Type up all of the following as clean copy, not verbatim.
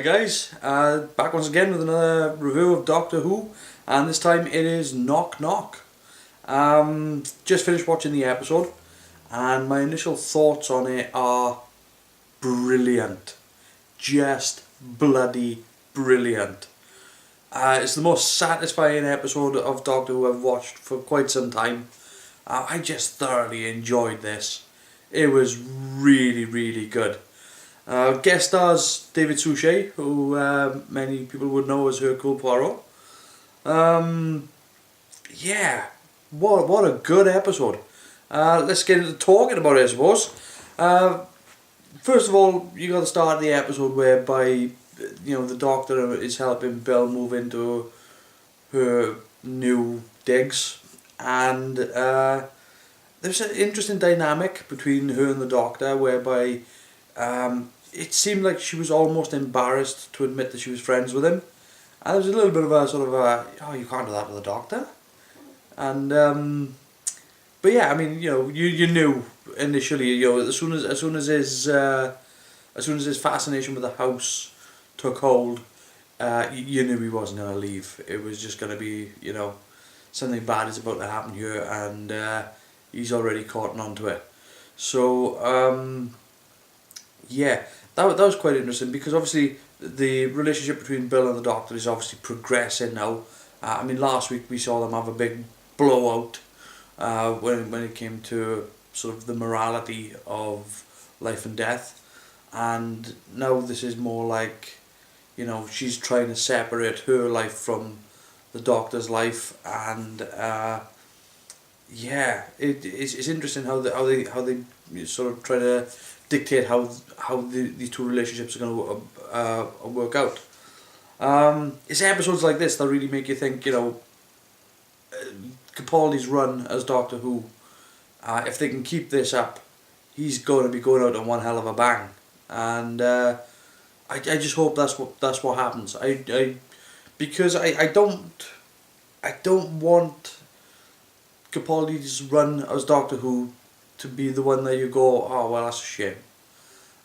Hi guys, back once again with another review of Doctor Who, and this time it is Knock Knock. Just finished watching the episode, and my initial thoughts on it are brilliant. Just bloody brilliant. It's the most satisfying episode of Doctor Who I've watched for quite some time. I just thoroughly enjoyed this. It was really, really good. Guest stars David Suchet, who many people would know as Hercule Poirot. Yeah, what a good episode. Let's get into talking about it, I suppose. First of all, you got the start of the episode whereby the Doctor is helping Bill move into her new digs, and there's an interesting dynamic between her and the Doctor whereby it seemed like she was almost embarrassed to admit that she was friends with him, and there was a little bit of a sort of oh, you can't do that with the Doctor, and but yeah, I mean, you knew initially, as soon as his fascination with the house took hold, you knew he wasn't going to leave. It was just going to be, something bad is about to happen here, and he's already caught on to it. So yeah, that was quite interesting, because obviously the relationship between Bill and the Doctor is obviously progressing now. I mean, last week we saw them have a big blowout when it came to sort of the morality of life and death, and now this is more like, she's trying to separate her life from the Doctor's life, and yeah, it's interesting how they sort of try to dictate how these two relationships are going to work out. It's episodes like this that really make you think. Capaldi's run as Doctor Who, if they can keep this up, he's going to be going out on one hell of a bang, and I just hope that's what happens. Because I don't want Capaldi's run as Doctor Who to be the one that you go, oh well, that's a shame.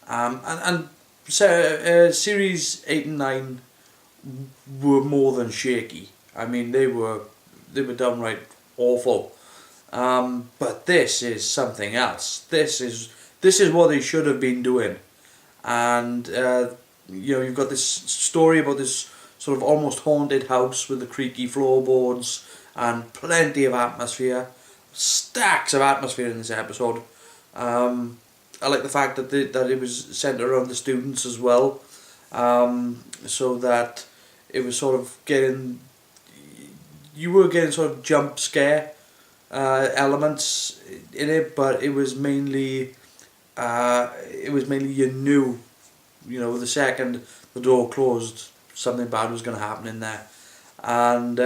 And series 8 and 9 were more than shaky. I mean, they were downright awful. But this is something else. This is what they should have been doing. And you've got this story about this sort of almost haunted house with the creaky floorboards and plenty of atmosphere, stacks of atmosphere in this episode. I like the fact that it was centered around the students as well, so that it was sort of you were getting sort of jump scare elements in it, but it was mainly you knew, the second the door closed, something bad was going to happen in there. And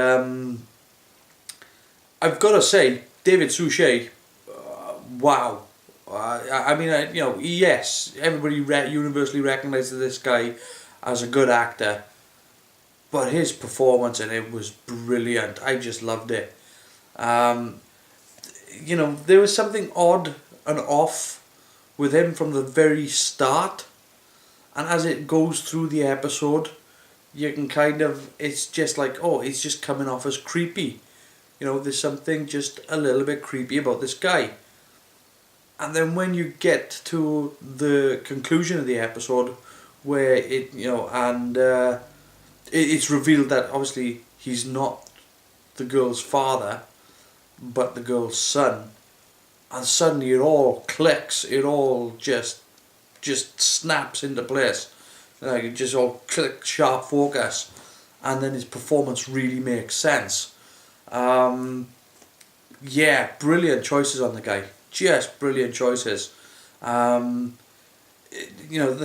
I've got to say, David Suchet, wow. I mean, yes, everybody universally recognises this guy as a good actor, but his performance in it was brilliant. I just loved it. There was something odd and off with him from the very start, and as it goes through the episode, you can it's just like, oh, he's just coming off as creepy. There's something just a little bit creepy about this guy. And then when you get to the conclusion of the episode, where it's revealed that obviously he's not the girl's father, but the girl's son, and suddenly it all clicks. It all just snaps into place. Like, it just all click, sharp focus, and then his performance really makes sense. Yeah, brilliant choices on the guy. Just brilliant choices. The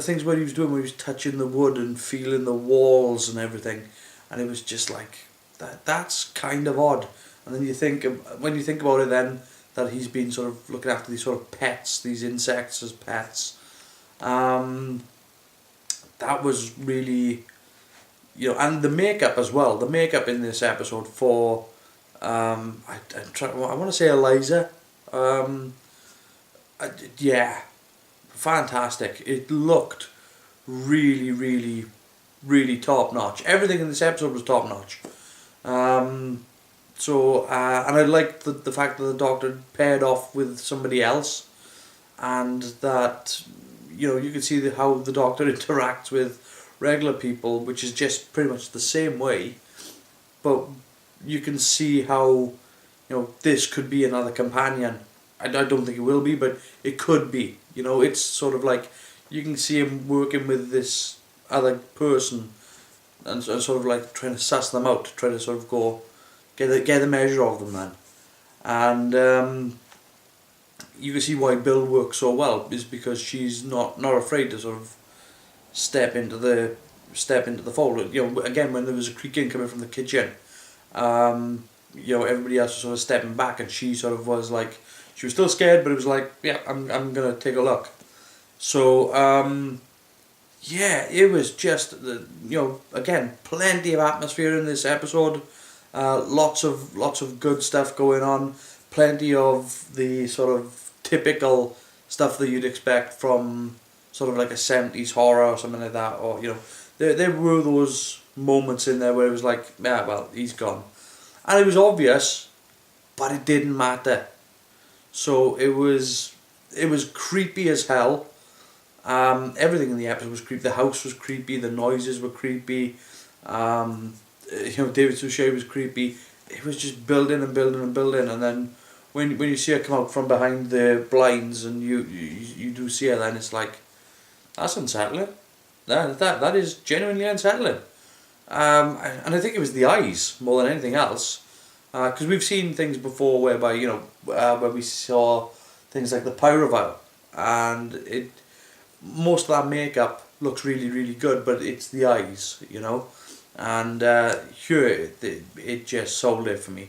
things where he was where he was touching the wood and feeling the walls and everything, and it was just like that's kind of odd. And then when you think about it, then that he's been sort of looking after these sort of pets, these insects as pets. That was really, and the makeup as well. The makeup in this episode for I want to say Eliza. Yeah, fantastic. It looked really, really really top notch. Everything in this episode was top notch. And I liked the fact that the Doctor paired off with somebody else, and that, you know, you can see how the Doctor interacts with regular people, which is just pretty much the same way, but you can see how, you know, this could be another companion. I don't think it will be, but it could be. You know, it's sort of like you can see him working with this other person and sort of like trying to suss them out, try to sort of go get a measure of them then. And you can see why Bill works so well, is because she's not afraid to sort of step into the fold. You know, again, when there was a creaking coming from the kitchen, you know, everybody else was sort of stepping back, and she sort of was like, she was still scared, but it was like, yeah, I'm gonna take a look. So yeah, it was just, you know, again, plenty of atmosphere in this episode. Lots of good stuff going on. Plenty of the sort of typical stuff that you'd expect from sort of like a 70s horror or something like that. Or, you know, there were those moments in there where it was like, yeah, well, he's gone. And it was obvious, but it didn't matter. So it was creepy as hell. Everything in the episode was creepy. The house was creepy. The noises were creepy. You know, David Suchet was creepy. It was just building and building and building, and then when you see her come out from behind the blinds, and you do see her, then it's like, that's unsettling. That is genuinely unsettling. And I think it was the eyes more than anything else, because we've seen things before whereby, you know, where we saw things like the Pyrovile, and most of that makeup looks really, really good, but it's the eyes, you know. And here it just sold it for me.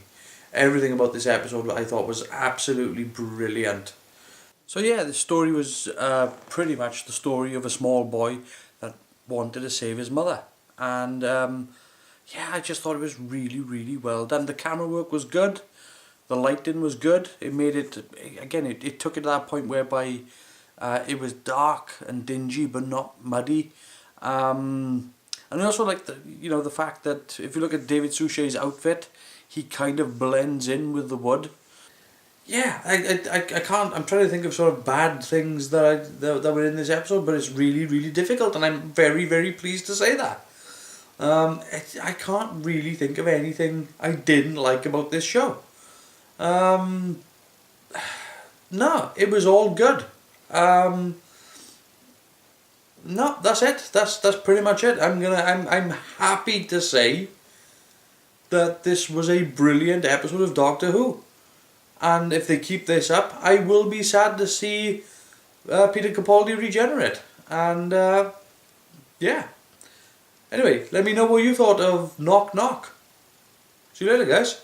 Everything about this episode I thought was absolutely brilliant. So yeah, the story was pretty much the story of a small boy that wanted to save his mother. And yeah, I just thought it was really, really well done. The camera work was good. The lighting was good. It made it, again, it took it to that point whereby it was dark and dingy but not muddy. And I also like the fact that if you look at David Suchet's outfit, he kind of blends in with the wood. Yeah, I can't. I'm trying to think of sort of bad things that were in this episode, but it's really, really difficult, and I'm very, very pleased to say that. I can't really think of anything I didn't like about this show. No, it was all good. No, that's it. That's pretty much it. I'm happy to say that this was a brilliant episode of Doctor Who. And if they keep this up, I will be sad to see Peter Capaldi regenerate. And yeah. Anyway, let me know what you thought of Knock Knock. See you later, guys.